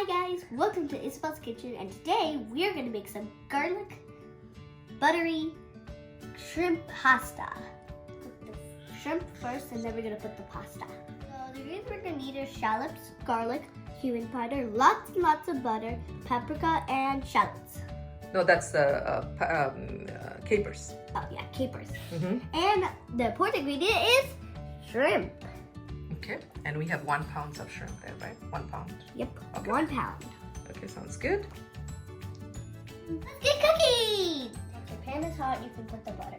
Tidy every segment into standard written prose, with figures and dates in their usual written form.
Hi guys, welcome to Isabel's Kitchen, and today we are going to make some garlic buttery shrimp pasta. Put the shrimp first and then we're going to put the pasta. So the ingredients we're going to need are shallots, garlic, cumin powder, lots and lots of butter, paprika, and shallots. No, that's the capers. Oh yeah, capers. Mm-hmm. And the important ingredient is shrimp. Okay, and we have 1 pound of shrimp there, right? 1 pound. Yep, Okay. 1 pound. Okay, sounds good. Let's get cooking! Once your pan is hot, you can put the butter.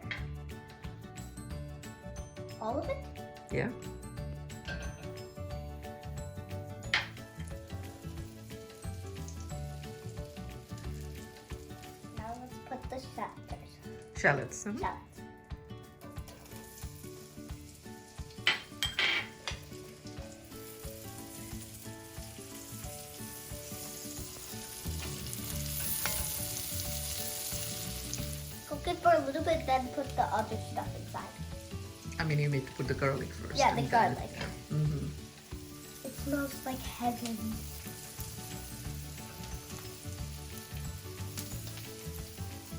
All of it? Yeah. Now let's put the shallots. Shallots. Mhm. Shallots. Cook it for a little bit, then put the other stuff inside. I mean, you need to put the garlic first. Yeah, the and then- garlic. Mhm. It smells like heaven.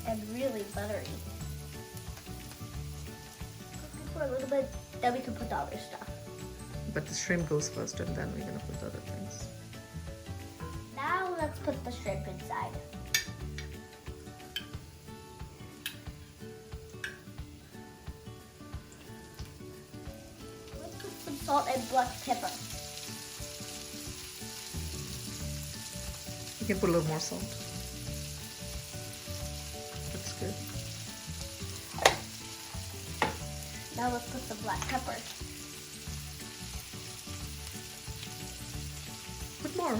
And really buttery. Cook it for a little bit, then we can put the other stuff. But the shrimp goes first, and then we're gonna put the other things. Now let's put the shrimp inside. Let's put some salt and black pepper. You can put a little more salt. That's good. Now let's put some black pepper. Put more.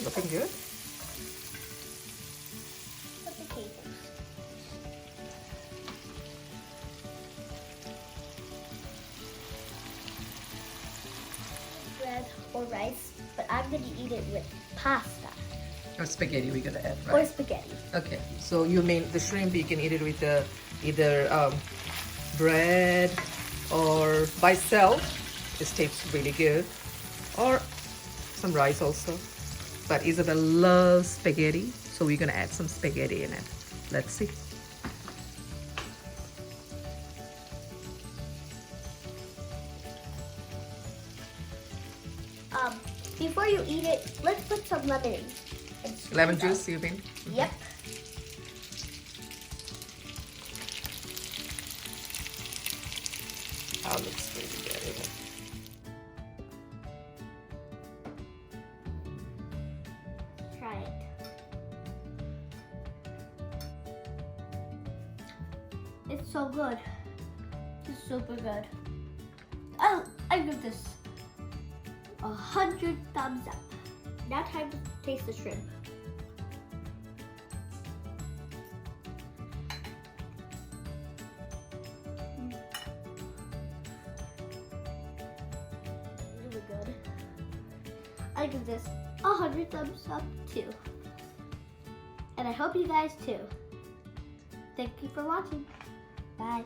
Looking good. Put the capers. Bread or rice, but I'm gonna eat it with pasta Or spaghetti we're gonna add, or right? spaghetti. Okay, so you mean the shrimp, you can eat it with either bread or by itself. It tastes really good. Or some rice also. But Isabel loves spaghetti, so we're gonna add some spaghetti in it. Let's see. Before you eat it, let's put some lemon. Lemon juice, you mean? Yep. Oh, looks really good, isn't it? Try it. It's so good. It's super good. Oh, I give this 100 thumbs up. Now time to taste the shrimp. Really good. I give this 100 thumbs up too. And I hope you guys too. Thank you for watching. Bye.